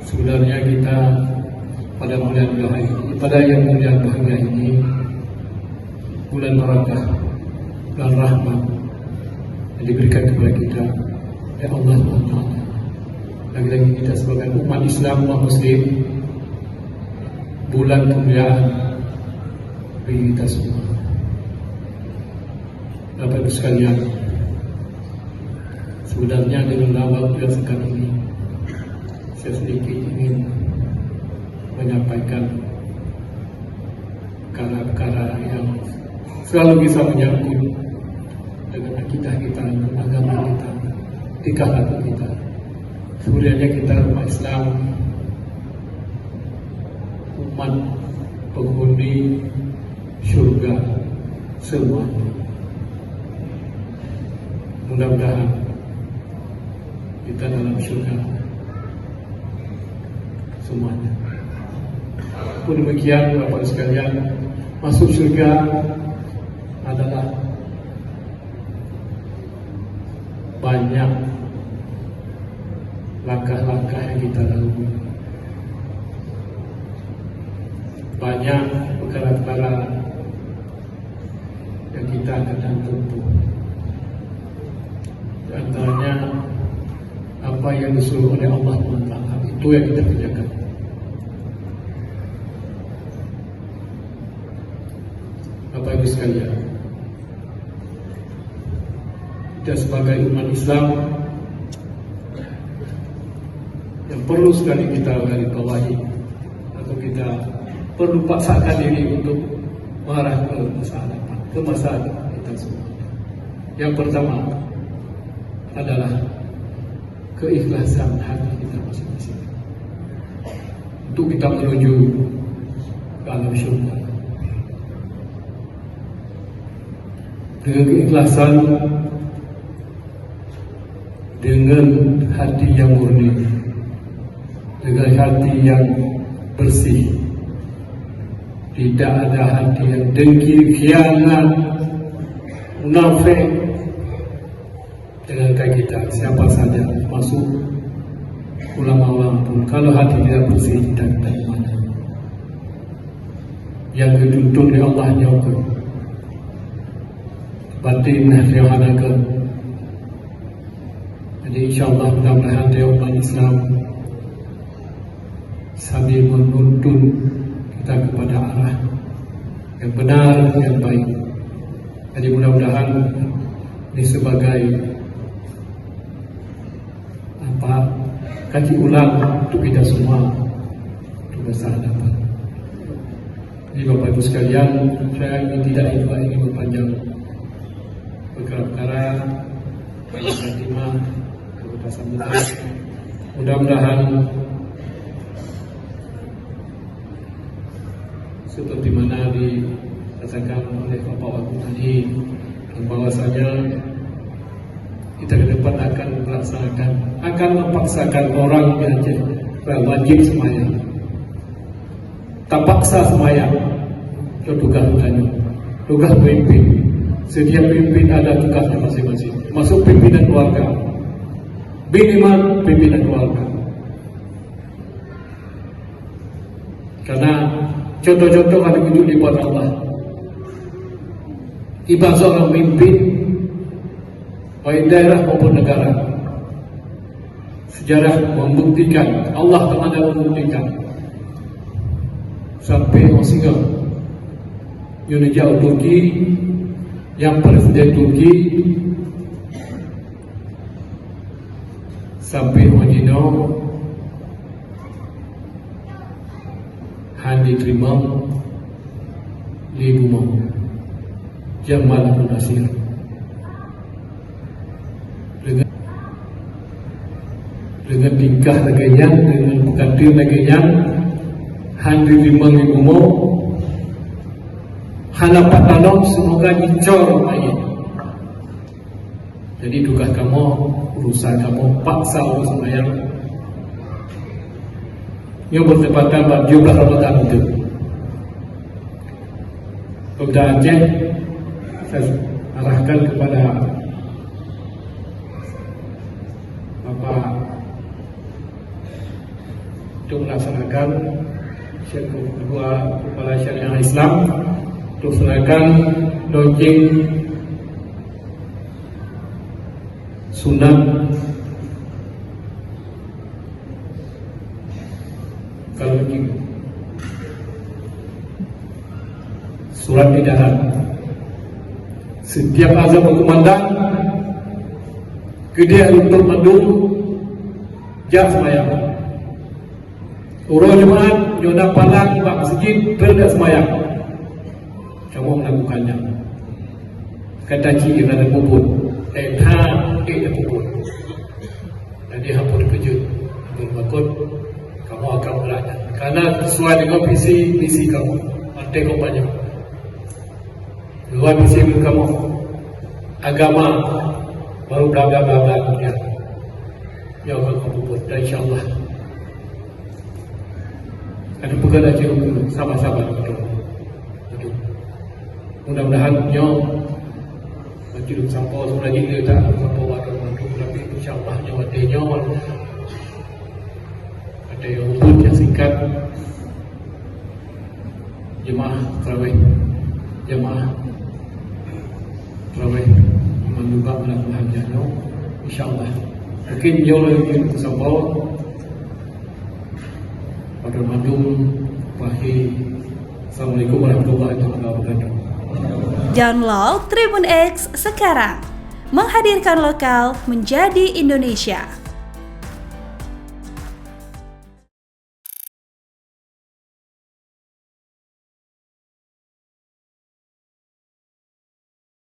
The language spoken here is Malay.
Sebenarnya kita pada yang mulia bahagia ini, bulan barakah, bulan rahmat yang diberikan kepada kita oleh Allah SWT. Lagi-lagi kita sebagai umat Islam, umat Muslim, bulan kemuliaan bagi kita semua. Bapak Ibu sekalian, sebenarnya dengan lawak yang sekarang ini, saya sedikit ingin menyampaikan perkara-perkara yang selalu bisa menyangkut dengan akidah kita, agama kita, tingkah laku kita. Sebenarnya kita umat Islam, umat penghuni syurga semuanya. Mudah-mudahan kita dalam syurga semuanya. Pun demikian, Bapak sekalian, masuk syurga adalah banyak langkah-langkah yang kita lalui, banyak perkara-perkara yang kita akan tempuh. Di antaranya apa yang disuruh oleh Allah SWT, itu yang kita kerjakan. Bapak Ibu sekalian, kita sebagai umat Islam yang perlu sekali kita garisbawahi, atau kita perlu paksakan diri untuk mengarah ke masa depan, ke masa kita semua. Yang pertama adalah keikhlasan hati kita masing-masing untuk kita menuju ke alam syurga. Dengan keikhlasan, dengan hati yang murni, dengan hati yang bersih, tidak ada hati yang dengki, khianat, munafik. Dengarkan kita, siapa saja masuk ulama-ulama pun, kalau hati tidak bersih, tidak ada mana. Yang dituntun oleh Allah nyokong batin rihanakan. Jadi insyaAllah mudah-mudahan dia umat Islam sambil menuntun kita kepada arah yang benar, yang baik. Jadi mudah-mudahan ini sebagai kaki ulang untuk kita semua untuk masa hadapan. Jadi Bapak Ibu sekalian, saya tidak ingin berpanjang perkara-perkara banyak khatimah kepada sambutan. Mudah-mudahan seperti mana dikatakan oleh Bapak Wakil tadi, bahwasanya kita ke depan akan memaksakan orang yang wajib semayang, tak paksa semayang. Itu tugas pemimpin. Setiap pemimpin ada tugasnya masing-masing, masuk pimpinan keluarga, minimal pimpinan keluarga. Karena contoh-contoh hal itu dibuat Allah. Ibarat seorang pemimpin, baik daerah maupun negara, sejarah membuktikan, Allah telah membuktikan. Sampai Osika Yunija Turki, yang Presiden Turki, sampai Wajino Han diterima di rumah Jamal Abdul Nasir. Dengan tingkah laganya, dengan bukantir laganya, Han diterima di rumah, halapat tanam semoga dicor ayat. Jadi tugas kamu, urusan kamu paksa urusan ayat. Ini bertepatan pada 17 Ramadan itu. Pemda Aceh, saya arahkan kepada Bapak untuk melaksanakan kedua kepala syariah Islam untuk melaksanakan launching sunat kalau surat edaran setiap azan berkumandang gede untuk mendung jak semayang urut jemaat nyoda palang bak masjid berdak semayang kamu melakukannya kata cik ada puput ada puput jadi hapun kerja bermakut kamu akan belajar karena sesuai dengan visi kamu partai kau banyak luar visi kamu agama baru bla kemudian ya akan kamu buat dan insyaAllah ada pegang aja sama-sama betul. Mudah-mudahan nyawa majlis sampai sudah kita tak sampai waktu tapi insyaAllah nyawa nyawa ada yang ubud yang singkat jemaah terawih menyumbang mudah-mudahan nyawa insyaAllah mungkin jauh lagi sampai pada Bandung pagi. Assalamualaikum warahmatullahi wabarakatuh. Download Tribun X sekarang, menghadirkan lokal menjadi Indonesia.